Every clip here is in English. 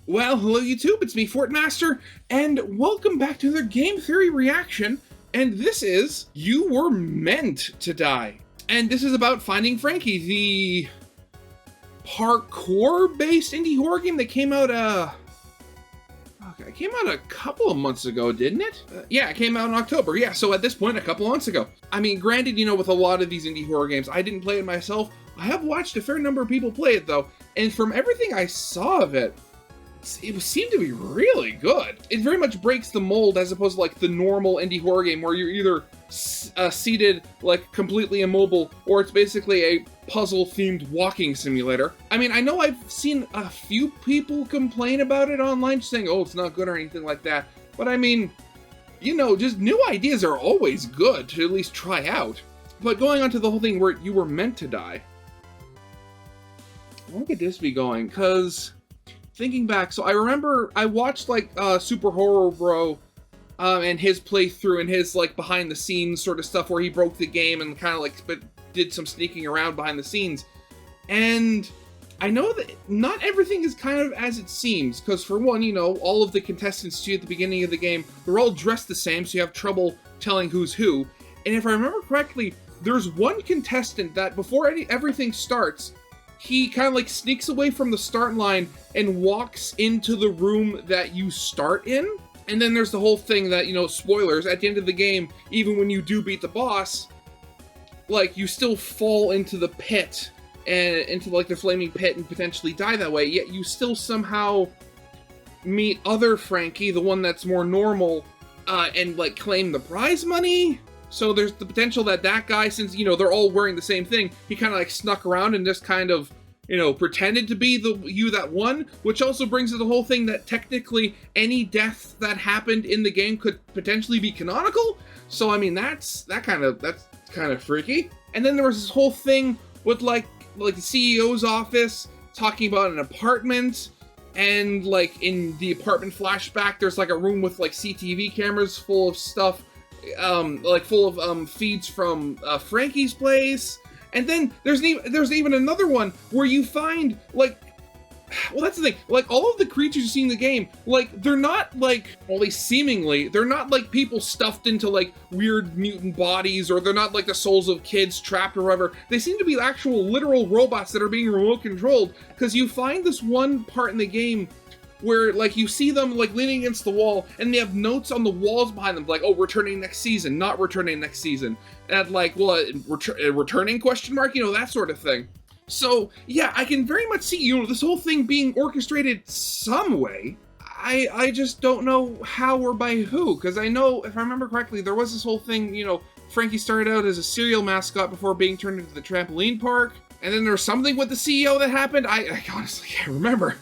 Well, hello YouTube, it's me, Fortmaster, and welcome back to the Game Theory Reaction, and this is You Were Meant to Die. And this is about Finding Frankie, the parkour-based indie horror game that came out, a couple of months ago, didn't it? Yeah, it came out in October, yeah, so at this point, a couple of months ago. I mean, granted, with a lot of these indie horror games, I didn't play it myself. I have watched a fair number of people play it, though, and from everything I saw of it, it seemed to be really good. It very much breaks the mold as opposed to like the normal indie horror game where you're either seated like completely immobile or it's basically a puzzle-themed walking simulator. I mean, I know I've seen a few people complain about it online saying, oh, it's not good or anything like that. But I mean, just new ideas are always good to at least try out. But going on to the whole thing where you were meant to die. I want to get this be going, because thinking back, so I remember I watched like Super Horror Bro and his playthrough and his like behind the scenes sort of stuff where he broke the game and kind of like did some sneaking around behind the scenes. And I know that not everything is kind of as it seems, because for one, all of the contestants too at the beginning of the game, they're all dressed the same, so you have trouble telling who's who. And if I remember correctly, there's one contestant that before everything starts, he kind of like sneaks away from the start line and walks into the room that you start in. And then there's the whole thing that, spoilers, at the end of the game, even when you do beat the boss, like, you still fall into the pit, and into like the flaming pit and potentially die that way, yet you still somehow meet other Frankie, the one that's more normal, and like claim the prize money. So there's the potential that that guy, since, they're all wearing the same thing, he kind of like snuck around and just kind of, pretended to be the you that won, which also brings to the whole thing that technically any death that happened in the game could potentially be canonical. So I mean, that's kind of freaky. And then there was this whole thing with like the CEO's office talking about an apartment, and like in the apartment flashback, there's like a room with like CCTV cameras full of stuff. Full of feeds from Frankie's place, and then there's even another one where you find like, well, that's the thing, like all of the creatures you see in the game, like they're not like, well, at least seemingly, they're not like people stuffed into like weird mutant bodies, or they're not like the souls of kids trapped or whatever. They seem to be actual literal robots that are being remote controlled, because you find this one part in the game where like you see them like leaning against the wall and they have notes on the walls behind them like, oh, returning next season, not returning next season, and like, well, returning question mark, that sort of thing. So yeah, I can very much see this whole thing being orchestrated some way. I just don't know how or by who, because I know, if I remember correctly, there was this whole thing, Frankie started out as a cereal mascot before being turned into the trampoline park, and then there was something with the CEO that happened. I honestly can't remember.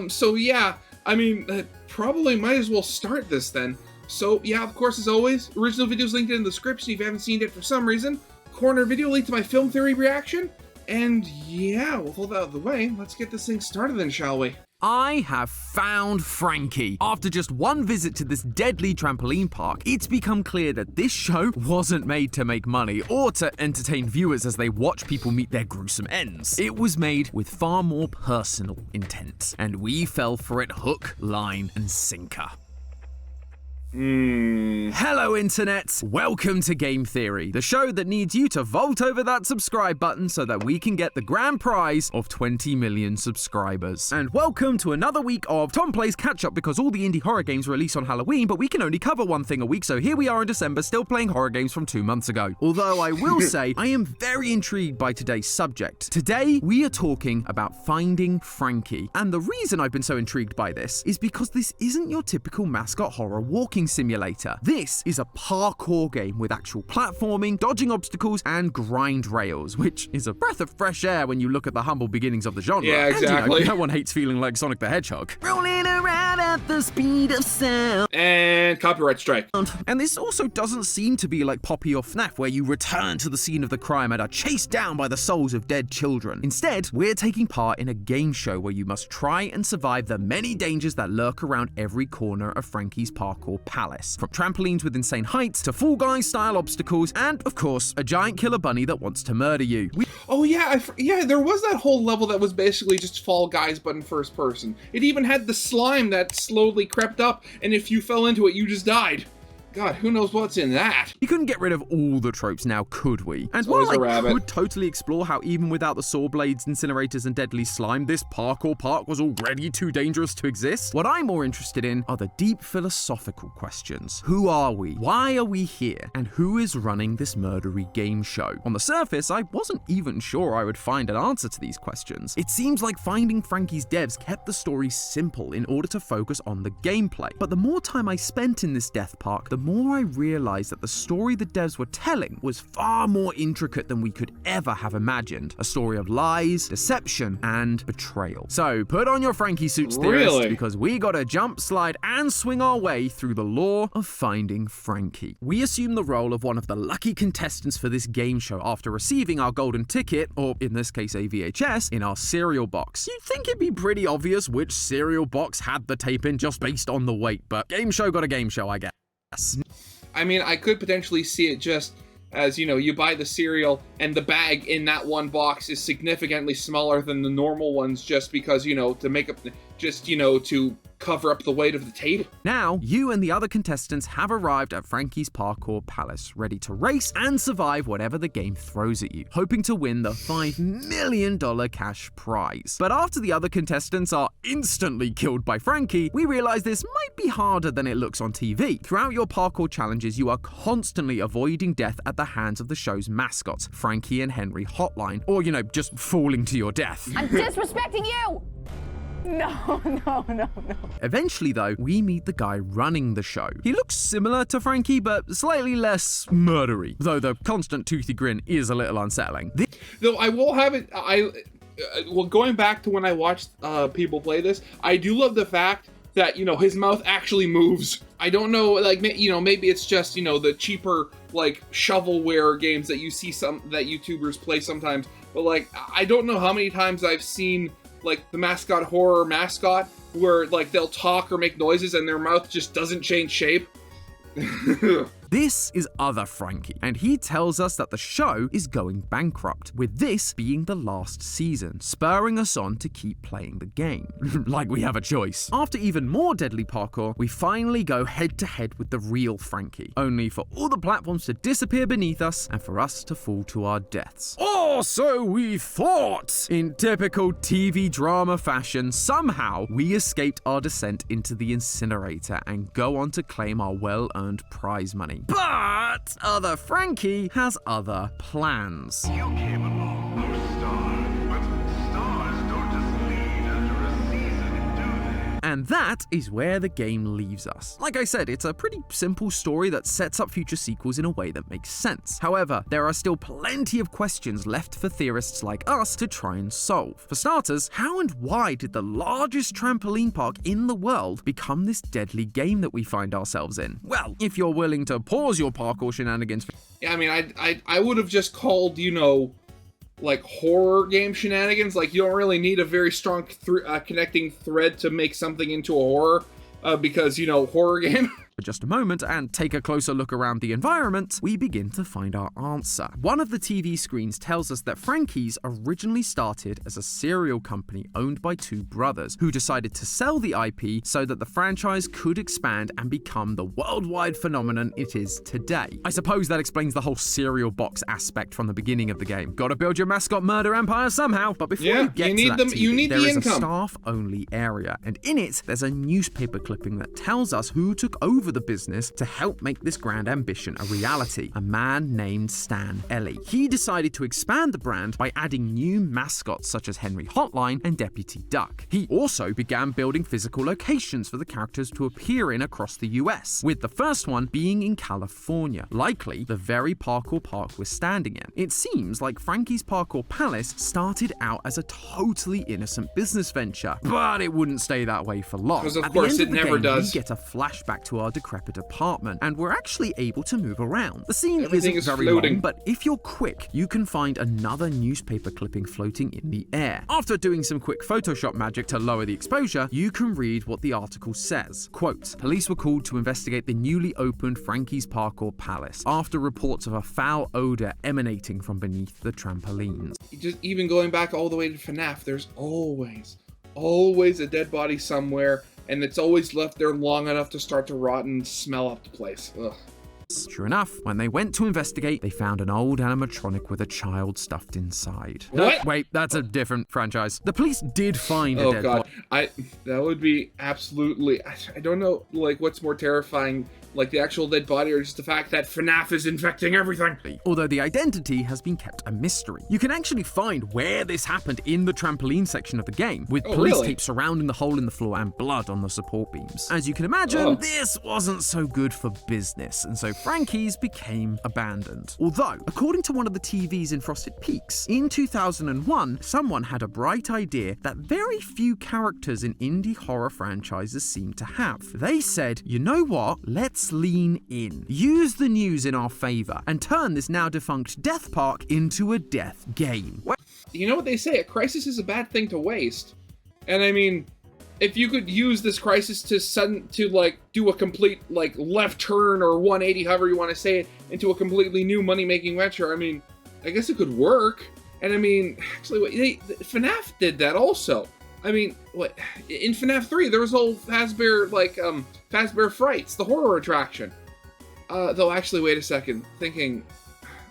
So yeah, I mean, probably might as well start this then. So yeah, of course, as always, original videos linked in the description if you haven't seen it for some reason. Corner video link to my film theory reaction. And yeah, with all that out of the way, let's get this thing started then, shall we? I have found Frankie. After just one visit to this deadly trampoline park, it's become clear that this show wasn't made to make money or to entertain viewers as they watch people meet their gruesome ends. It was made with far more personal intent, and we fell for it hook, line, and sinker. Hello, Internet! Welcome to Game Theory, the show that needs you to vault over that subscribe button so that we can get the grand prize of 20 million subscribers. And welcome to another week of Tom Plays Catch Up, because all the indie horror games release on Halloween, but we can only cover one thing a week, so here we are in December still playing horror games from 2 months ago. Although I will say, I am very intrigued by today's subject. Today, we are talking about Finding Frankie. And the reason I've been so intrigued by this is because this isn't your typical mascot horror walking simulator. This is a parkour game with actual platforming, dodging obstacles, and grind rails, which is a breath of fresh air when you look at the humble beginnings of the genre. Yeah, exactly. And, no one hates feeling like Sonic the Hedgehog. Rolling around at the speed of sound. And copyright strike. And this also doesn't seem to be like Poppy or FNAF, where you return to the scene of the crime and are chased down by the souls of dead children. Instead, we're taking part in a game show where you must try and survive the many dangers that lurk around every corner of Frankie's parkour palace. From trampolines with insane heights to Fall Guys-style obstacles, and, of course, a giant killer bunny that wants to murder you. Oh yeah, there was that whole level that was basically just Fall Guys but in first person. It even had the slime that slowly crept up, and if you fell into it, you just died. God, who knows what's in that? We couldn't get rid of all the tropes now, could we? And Always while a I rabbit. could totally explore how even without the saw blades, incinerators, and deadly slime, this parkour park was already too dangerous to exist, what I'm more interested in are the deep philosophical questions. Who are we? Why are we here? And who is running this murdery game show? On the surface, I wasn't even sure I would find an answer to these questions. It seems like Finding Frankie's devs kept the story simple in order to focus on the gameplay. But the more time I spent in this death park, the more I realized that the story the devs were telling was far more intricate than we could ever have imagined. A story of lies, deception, and betrayal. So put on your Frankie suits, theorists, because we gotta jump, slide, and swing our way through the lore of Finding Frankie. We assume the role of one of the lucky contestants for this game show after receiving our golden ticket, or in this case a VHS, in our cereal box. You'd think it'd be pretty obvious which cereal box had the tape in just based on the weight, but game show got a game show, I guess. I mean, I could potentially see it just as, you buy the cereal and the bag in that one box is significantly smaller than the normal ones just because, to make up, to cover up the weight of the table. Now, you and the other contestants have arrived at Frankie's Parkour Palace, ready to race and survive whatever the game throws at you, hoping to win the $5 million cash prize. But after the other contestants are instantly killed by Frankie, we realize this might be harder than it looks on TV. Throughout your parkour challenges, you are constantly avoiding death at the hands of the show's mascots, Frankie and Henry Hotline, or, just falling to your death. I'm disrespecting you! No. Eventually, though, we meet the guy running the show. He looks similar to Frankie, but slightly less murdery, though the constant toothy grin is a little unsettling. Though I will have it, going back to when I watched people play this, I do love the fact that, his mouth actually moves. I don't know, maybe it's just, the cheaper, shovelware games that you see that YouTubers play sometimes, but, I don't know how many times I've seen the mascot horror mascot where they'll talk or make noises and their mouth just doesn't change shape. This is other Frankie, and he tells us that the show is going bankrupt, with this being the last season, spurring us on to keep playing the game. Like we have a choice. After even more deadly parkour, we finally go head to head with the real Frankie, only for all the platforms to disappear beneath us and for us to fall to our deaths. Or so we thought! In typical TV drama fashion, somehow we escaped our descent into the incinerator and go on to claim our well-earned prize money. But other Frankie has other plans. You came along for a star, but stars don't just leave after a season, do they? And that is where the game leaves us. Like I said, it's a pretty simple story that sets up future sequels in a way that makes sense. However, there are still plenty of questions left for theorists like us to try and solve. For starters, how and why did the largest trampoline park in the world become this deadly game that we find ourselves in? Well, if you're willing to pause your parkour shenanigans. Yeah, I mean, I would have just called, horror game shenanigans. You don't really need a very strong connecting thread to make something into a horror, because, horror game. For just a moment and take a closer look around the environment, we begin to find our answer. One of the TV screens tells us that Frankie's originally started as a cereal company owned by two brothers who decided to sell the IP so that the franchise could expand and become the worldwide phenomenon it is today. I suppose that explains the whole cereal box aspect from the beginning of the game. Gotta build your mascot murder empire somehow, but before you get to that TV, there is a staff-only area, and in it, there's a newspaper clipping that tells us who took over the business to help make this grand ambition a reality, a man named Stan Ellie. He decided to expand the brand by adding new mascots such as Henry Hotline and Deputy Duck. He also began building physical locations for the characters to appear in across the US, with the first one being in California, likely the very parkour park we're standing in. It seems like Frankie's Parkour Palace started out as a totally innocent business venture, but it wouldn't stay that way for long. Because of At course the end it of the never game, does. We get a flashback to our decrepit apartment, and we're actually able to move around. The scene Everything isn't is very floating. long, but if you're quick, you can find another newspaper clipping floating in the air. After doing some quick Photoshop magic to lower the exposure, you can read what the article says. Quote, police were called to investigate the newly opened Frankie's Parkour Palace after reports of a foul odor emanating from beneath the trampolines. Just even going back all the way to FNAF, there's always a dead body somewhere, and it's always left there long enough to start to rot and smell up the place. Ugh. Sure enough, when they went to investigate, they found an old animatronic with a child stuffed inside. What? Wait, that's a different franchise. The police did find a Oh dead god, body. that would be absolutely. I don't know, like what's more terrifying, like the actual dead body or just the fact that FNAF is infecting everything. Although the identity has been kept a mystery. You can actually find where this happened in the trampoline section of the game, with police really? tape surrounding the hole in the floor and blood on the support beams. As you can imagine, this wasn't so good for business, and so Frankie's became abandoned. Although, according to one of the TVs in Frosted Peaks, in 2001, someone had a bright idea that very few characters in indie horror franchises seem to have. They said, you know what, let's lean in, use the news in our favor, and turn this now defunct death park into a death game. You know what they say, a crisis is a bad thing to waste. And I mean, if you could use this crisis to like do a complete like left turn or 180, however you want to say it, into a completely new money-making venture, I mean, I guess it could work. And I mean, actually, FNAF did that also. I mean, what in FNAF 3 there was whole Fazbear Fazbear Frights, the horror attraction. Though actually, wait a second, thinking,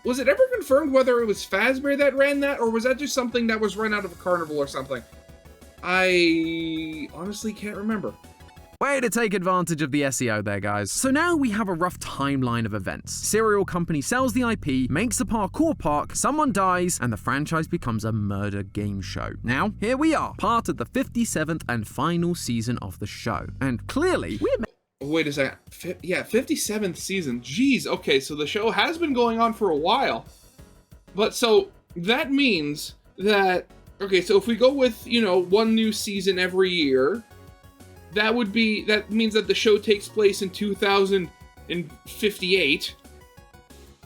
was it ever confirmed whether it was Fazbear that ran that, or was that just something that was run out of a carnival or something? I honestly can't remember. Way to take advantage of the SEO there, guys. So now we have a rough timeline of events. Serial company sells the IP, makes a parkour park, someone dies, and the franchise becomes a murder game show. Now, here we are, part of the 57th and final season of the show. And clearly, we're Wait a second. 57th season. Jeez, okay, so the show has been going on for a while. But so that means that, okay, so if we go with, one new season every year, that means that the show takes place in 2058.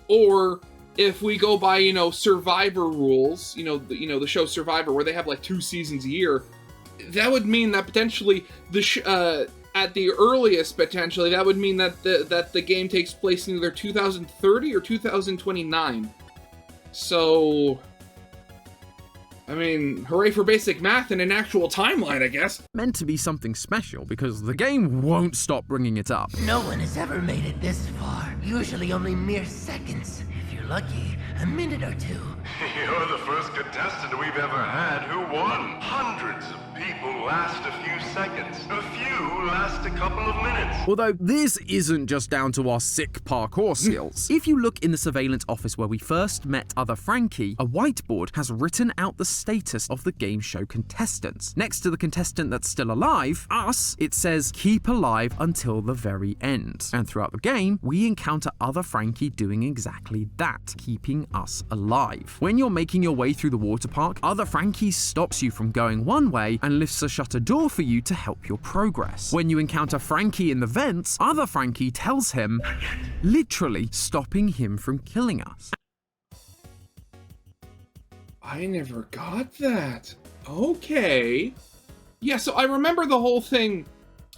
Or if we go by, Survivor rules, the show Survivor, where they have like 2 seasons a year, that would mean that potentially at the earliest, potentially, that would mean that the game takes place in either 2030 or 2029. So, I mean, hooray for basic math and an actual timeline, I guess. meant to be something special because the game won't stop bringing it up. No one has ever made it this far. Usually only mere seconds. If you're lucky, a minute or two. You're the first contestant we've ever had who won. Hundreds of people last a few seconds. A few last a couple of minutes. Although this isn't just down to our sick parkour skills. If you look in the surveillance office where we first met other Frankie, a whiteboard has written out the status of the game show contestants. Next to the contestant that's still alive, us, it says keep alive until the very end. And throughout the game, we encounter other Frankie doing exactly that, keeping us alive. When you're making your way through the water park, other Frankie stops you from going one way and lifts a shutter door for you to help your progress. When you encounter Frankie in the vents, other Frankie tells him, literally stopping him from killing us. I never got that. Okay. Yeah, so I remember the whole thing.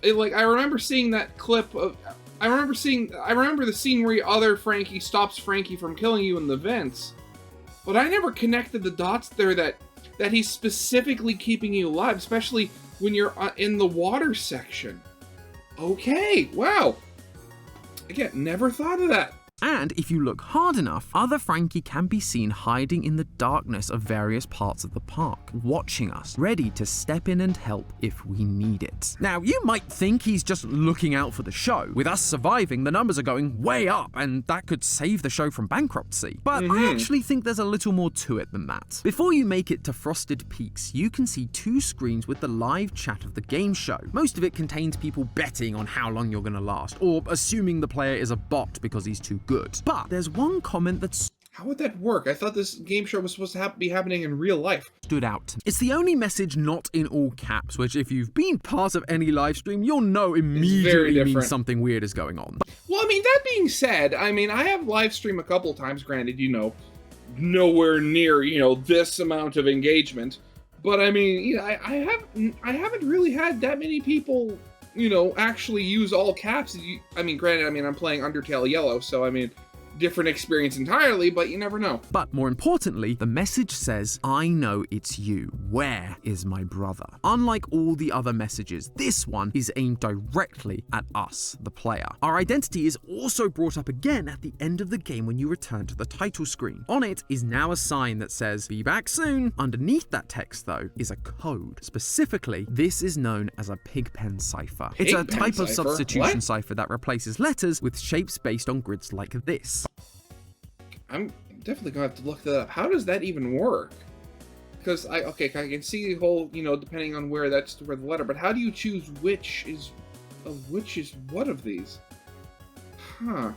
I remember seeing that clip of... I remember the scene where other Frankie stops Frankie from killing you in the vents. But I never connected the dots there that he's specifically keeping you alive, especially when you're in the water section. Okay, wow. Again, never thought of that. And if you look hard enough, other Frankie can be seen hiding in the darkness of various parts of the park, watching us, ready to step in and help if we need it. Now, you might think he's just looking out for the show. With us surviving, the numbers are going way up, and that could save the show from bankruptcy. But I actually think there's a little more to it than that. Before you make it to Frosted Peaks, you can see 2 screens with the live chat of the game show. Most of it contains people betting on how long you're going to last, or assuming the player is a bot because he's too good. But there's one comment that's How would that work? I thought this game show was supposed to be happening in real life. Stood out. It's the only message not in all caps, which if you've been part of any live stream, you'll know immediately means something weird is going on. Well, I mean, that being said, I mean, I have live stream a couple times, granted, you know, nowhere near, you know, this amount of engagement. But I mean, you know, I haven't really had that many people, you know, actually use all caps. I mean, granted, I mean, I'm playing Undertale Yellow, so I mean, different experience entirely, but you never know. But more importantly, the message says, I know it's you. Where is my brother? Unlike all the other messages, this one is aimed directly at us, the player. Our identity is also brought up again at the end of the game when you return to the title screen. On it is now a sign that says, be back soon. Underneath that text, though, is a code. Specifically, this is known as a pigpen cipher. It's a type of substitution cipher that replaces letters with shapes based on grids like this. I'm definitely gonna have to look that up. How does that even work? Because I can see the whole, you know, depending on where the letter, but how do you choose which is what of these? Huh.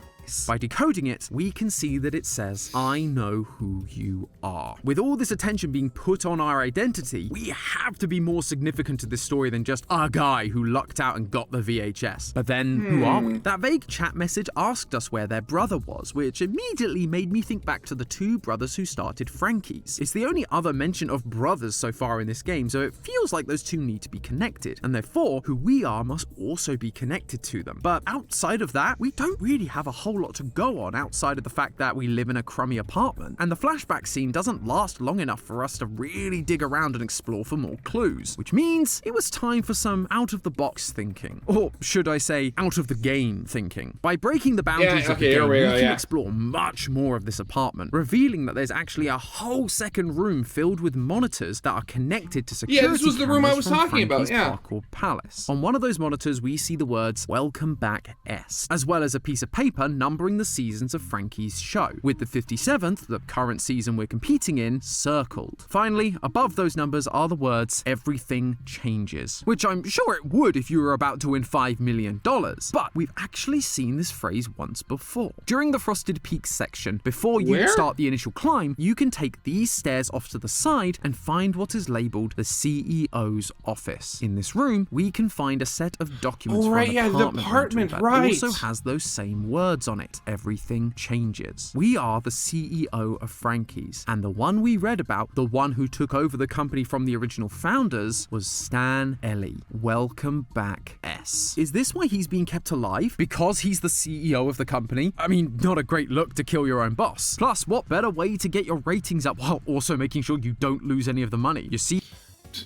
By decoding it, we can see that it says, I know who you are. With all this attention being put on our identity, we have to be more significant to this story than just a guy who lucked out and got the VHS. But then, who are we? That vague chat message asked us where their brother was, which immediately made me think back to the two brothers who started Frankie's. It's the only other mention of brothers so far in this game, so it feels like those two need to be connected, and therefore, who we are must also be connected to them. But outside of that, we don't really have a whole lot to go on outside of the fact that we live in a crummy apartment, and the flashback scene doesn't last long enough for us to really dig around and explore for more clues, which means it was time for some out-of-the-box thinking, or should I say out-of-the-game thinking. By breaking the boundaries of the game, we can explore much more of this apartment, revealing that there's actually a whole second room filled with monitors that are connected to security this was the room I was talking about, Parkour Palace. On one of those monitors, we see the words, Welcome Back S, as well as a piece of paper numbering the seasons of Frankie's show, with the 57th, the current season we're competing in, circled. Finally, above those numbers are the words, Everything Changes, which I'm sure it would if you were about to win $5 million, but we've actually seen this phrase once before. During the Frosted Peaks section, before you start the initial climb, you can take these stairs off to the side and find what is labeled the CEO's office. In this room, we can find a set of documents from an apartment that also has those same words on it. Everything changes. We are the CEO of Frankie's, and the one we read about, the one who took over the company from the original founders, was Stan Ellie. Welcome back, S. Is this why he's being kept alive? Because he's the CEO of the company? I mean, not a great look to kill your own boss. Plus, what better way to get your ratings up while also making sure you don't lose any of the money? You see?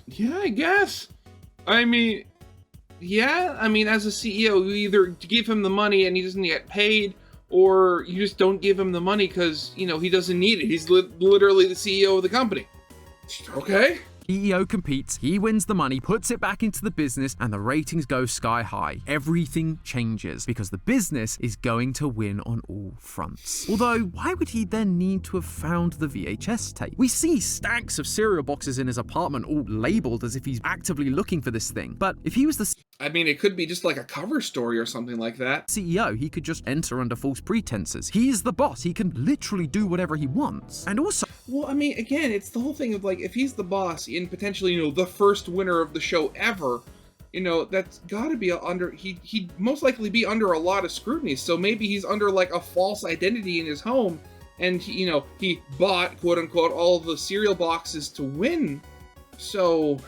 Yeah, I guess. I mean, as a CEO, you either give him the money and he doesn't get paid, or you just don't give him the money because, you know, he doesn't need it. He's literally the CEO of the company. Okay. CEO competes, he wins the money, puts it back into the business, and the ratings go sky high. Everything changes because the business is going to win on all fronts. Although, why would he then need to have found the VHS tape? We see stacks of cereal boxes in his apartment all labeled as if he's actively looking for this thing. But if he was the it could be just like a cover story or something like that. CEO, he could just enter under false pretenses. He's the boss. He can literally do whatever he wants. And also... Well, I mean, again, it's the whole thing of, like, if he's the boss and potentially, you know, the first winner of the show ever, you know, that's gotta be he'd most likely be under a lot of scrutiny. So maybe he's under, like, a false identity in his home, and, he bought, quote-unquote, all the cereal boxes to win. So...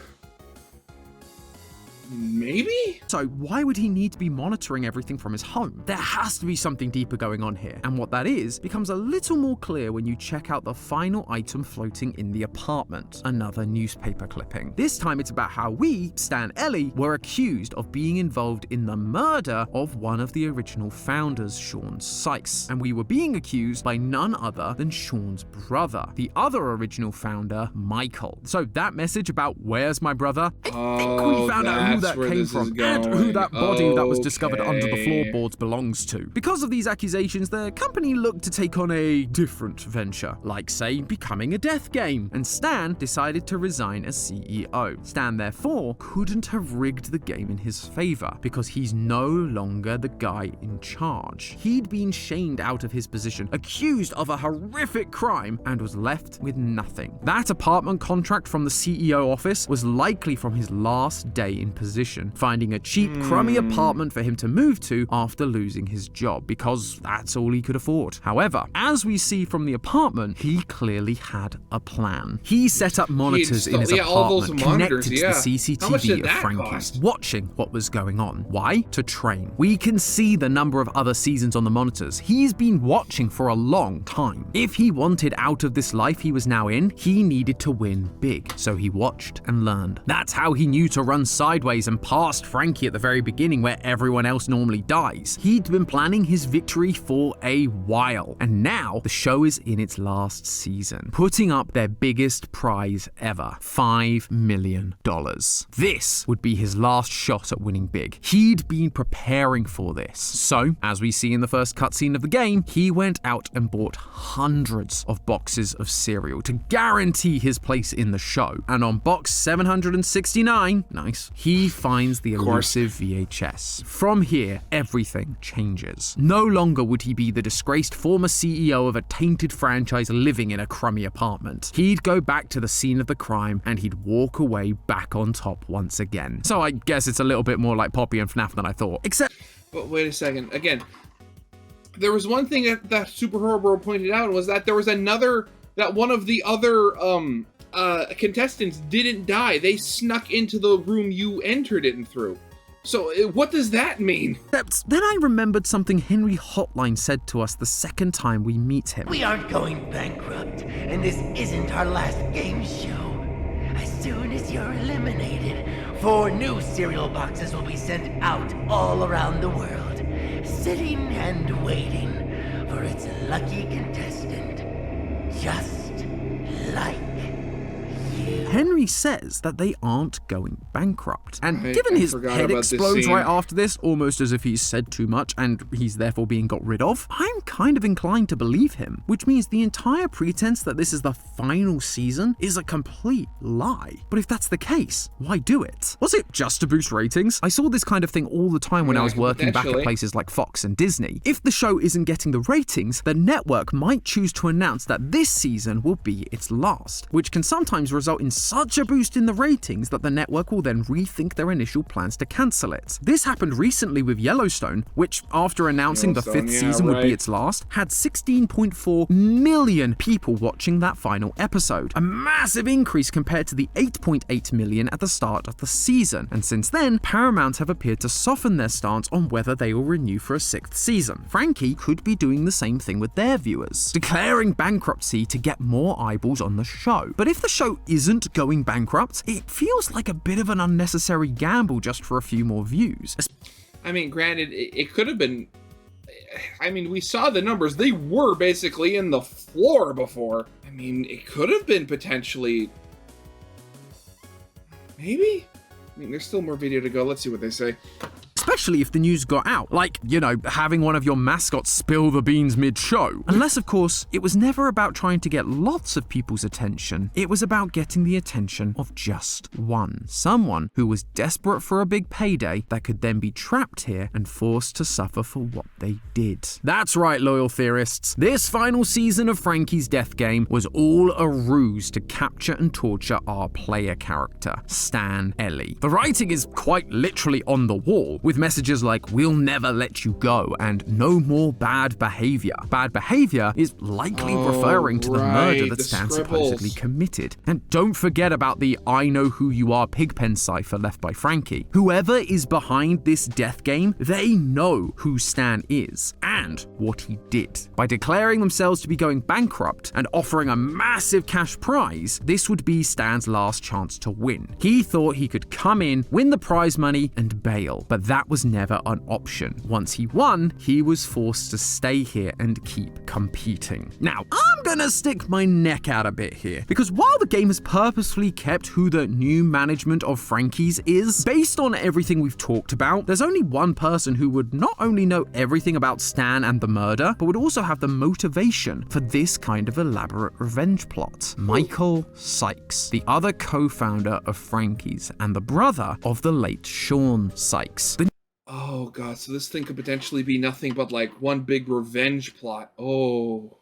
maybe? So why would he need to be monitoring everything from his home? There has to be something deeper going on here, and what that is becomes a little more clear when you check out the final item floating in the apartment, another newspaper clipping. This time it's about how we, Stan Ellie, were accused of being involved in the murder of one of the original founders, Sean Sykes, and we were being accused by none other than Sean's brother, the other original founder, Michael. So that message about where's my brother, I think we found out who that where came this is from and who going. that body that was discovered under the Okay. floorboards belongs to. Because of these accusations, the company looked to take on a different venture, like, say, becoming a death game, and Stan decided to resign as CEO. Stan, therefore, couldn't have rigged the game in his favor because he's no longer the guy in charge. He'd been shamed out of his position, accused of a horrific crime, and was left with nothing. That apartment contract from the CEO office was likely from his last day in position, finding a cheap, crummy apartment for him to move to after losing his job, because that's all he could afford. However, as we see from the apartment, he clearly had a plan. He set up monitors in his all those apartment monitors, connected to the How much CCTV did of that Frankie's, cost? watching what was going on. Why? To train. We can see the number of other seasons on the monitors. He's been watching for a long time. If he wanted out of this life he was now in, he needed to win big. So he watched and learned. That's how he knew to run sideways and past Frankie at the very beginning where everyone else normally dies. He'd been planning his victory for a while, and now the show is in its last season, putting up their biggest prize ever, $5 million. This would be his last shot at winning big. He'd been preparing for this. So, as we see in the first cutscene of the game, he went out and bought hundreds of boxes of cereal to guarantee his place in the show. And on box 769, nice, he finds the elusive VHS. From here, everything changes. No longer would he be the disgraced former CEO of a tainted franchise living in a crummy apartment. He'd go back to the scene of the crime and he'd walk away back on top once again. So I guess it's a little bit more like Poppy and FNAF than I thought. Except... But wait a second. Again, there was one thing that Super Horror Bro pointed out, was that there was that one of the other contestants didn't die. They snuck into the room you entered in through. So what does that mean? Except then I remembered something Henry Hotline said to us the second time we meet him. We aren't going bankrupt, and this isn't our last game show. As soon as you're eliminated, 4 new cereal boxes will be sent out all around the world, sitting and waiting for its lucky contestant, just like you. Henry says that they aren't going bankrupt. And I given his forgot head about this explodes scene. right after this, almost as if he's said too much and he's therefore being got rid of, I'm kind of inclined to believe him, which means the entire pretense that this is the final season is a complete lie. But if that's the case, why do it? Was it just to boost ratings? I saw this kind of thing all the time when I was working back at potentially. places like Fox and Disney. If the show isn't getting the ratings, the network might choose to announce that this season will be its last, which can sometimes result in such a boost in the ratings that the network will then rethink their initial plans to cancel it. This happened recently with Yellowstone, which, after announcing the 5th season would be its last, had 16.4 million people watching that final episode, a massive increase compared to the 8.8 million at the start of the season. And since then, Paramount have appeared to soften their stance on whether they will renew for a 6th season. Frankie could be doing the same thing with their viewers, declaring bankruptcy to get more eyeballs on the show. But if the show isn't going bankrupt, it feels like a bit of an unnecessary gamble just for a few more views. I mean, granted, it could have been... I mean, we saw the numbers. They were basically in the floor before. I mean, it could have been potentially... Maybe? I mean, there's still more video to go. Let's see what they say. Especially if the news got out, like, you know, having one of your mascots spill the beans mid-show. Unless, of course, it was never about trying to get lots of people's attention. It was about getting the attention of just one. Someone who was desperate for a big payday that could then be trapped here and forced to suffer for what they did. That's right, loyal theorists. This final season of Frankie's Death Game was all a ruse to capture and torture our player character, Stan Ellie. The writing is quite literally on the wall, with messages like, "We'll never let you go," and "No more bad behavior." Bad behavior is likely referring to the murder that Stan supposedly committed. And don't forget about the "I know who you are" Pigpen cipher left by Frankie. Whoever is behind this death game, they know who Stan is and what he did. By declaring themselves to be going bankrupt and offering a massive cash prize, this would be Stan's last chance to win. He thought he could come in, win the prize money, and bail. But that that was never an option. Once he won, he was forced to stay here and keep competing. Now, I'm gonna stick my neck out a bit here, because while the game has purposefully kept who the new management of Frankie's is, based on everything we've talked about, there's only one person who would not only know everything about Stan and the murder, but would also have the motivation for this kind of elaborate revenge plot. Michael Sykes, the other co-founder of Frankie's and the brother of the late Sean Sykes. Oh god, so this thing could potentially be nothing but like one big revenge plot. Oh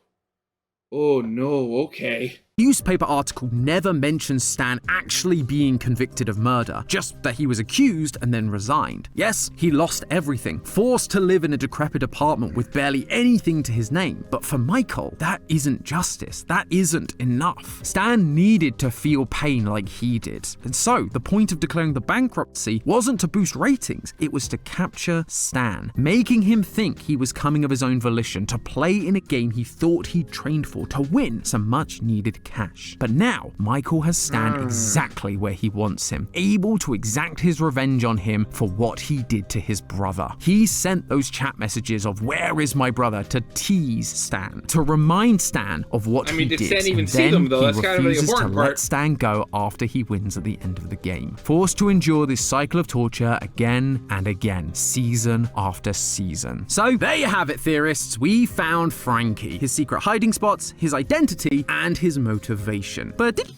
no, okay. Newspaper article never mentions Stan actually being convicted of murder, just that he was accused and then resigned. Yes, he lost everything, forced to live in a decrepit apartment with barely anything to his name. But for Michael, that isn't justice. That isn't enough. Stan needed to feel pain like he did. And so, the point of declaring the bankruptcy wasn't to boost ratings, it was to capture Stan, making him think he was coming of his own volition to play in a game he thought he'd trained for, to win some much needed cash. But now, Michael has Stan exactly where he wants him, able to exact his revenge on him for what he did to his brother. He sent those chat messages of "Where is my brother?" to tease Stan, to remind Stan of what he did. Did Stan even see them though? That's kind of the important part. Let Stan go after he wins at the end of the game, forced to endure this cycle of torture again and again, season after season. So there you have it, theorists. We found Frankie, his secret hiding spots, his identity, and his motivation. But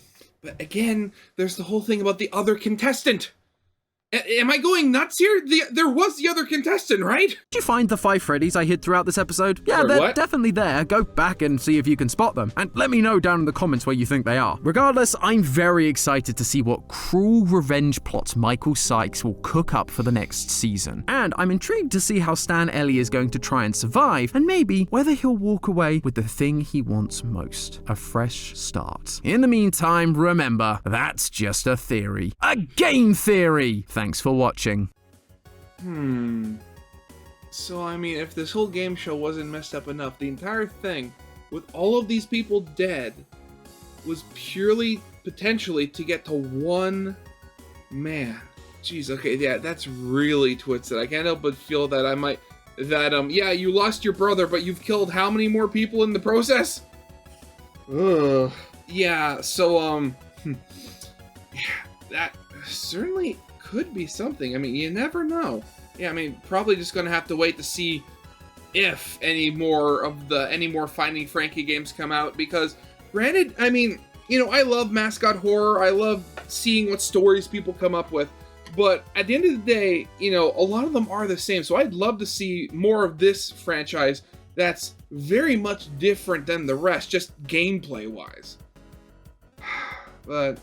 again, there's the whole thing about the other contestant. Am I going nuts here? There was the other contestant, right? Did you find the 5 Freddies I hid throughout this episode? Yeah, they're definitely there. Go back and see if you can spot them. And let me know down in the comments where you think they are. Regardless, I'm very excited to see what cruel revenge plots Michael Sykes will cook up for the next season. And I'm intrigued to see how Stan Ellie is going to try and survive, and maybe whether he'll walk away with the thing he wants most, a fresh start. In the meantime, remember, that's just a theory. A game theory! Thanks for watching. So, I mean, if this whole game show wasn't messed up enough, the entire thing, with all of these people dead, was purely, potentially, to get to one man. Jeez, okay, yeah, that's really twisted. I can't help but feel that yeah, you lost your brother, but you've killed how many more people in the process? Ugh. Yeah, so, yeah, that certainly could be something. I mean, you never know. Yeah, I mean, probably just gonna have to wait to see if any more Finding Frankie games come out, because granted, I mean, you know, I love mascot horror, I love seeing what stories people come up with, but at the end of the day, you know, a lot of them are the same, so I'd love to see more of this franchise that's very much different than the rest, just gameplay wise. But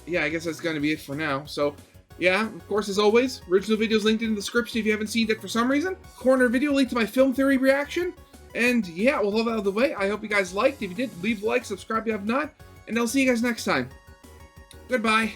yeah, I guess that's gonna be it for now. So yeah, of course, as always, original videos linked in the description if you haven't seen it for some reason. Corner video link to my film theory reaction. And yeah, with all that out of the way, I hope you guys liked. If you did, leave a like, subscribe if you have not, and I'll see you guys next time. Goodbye.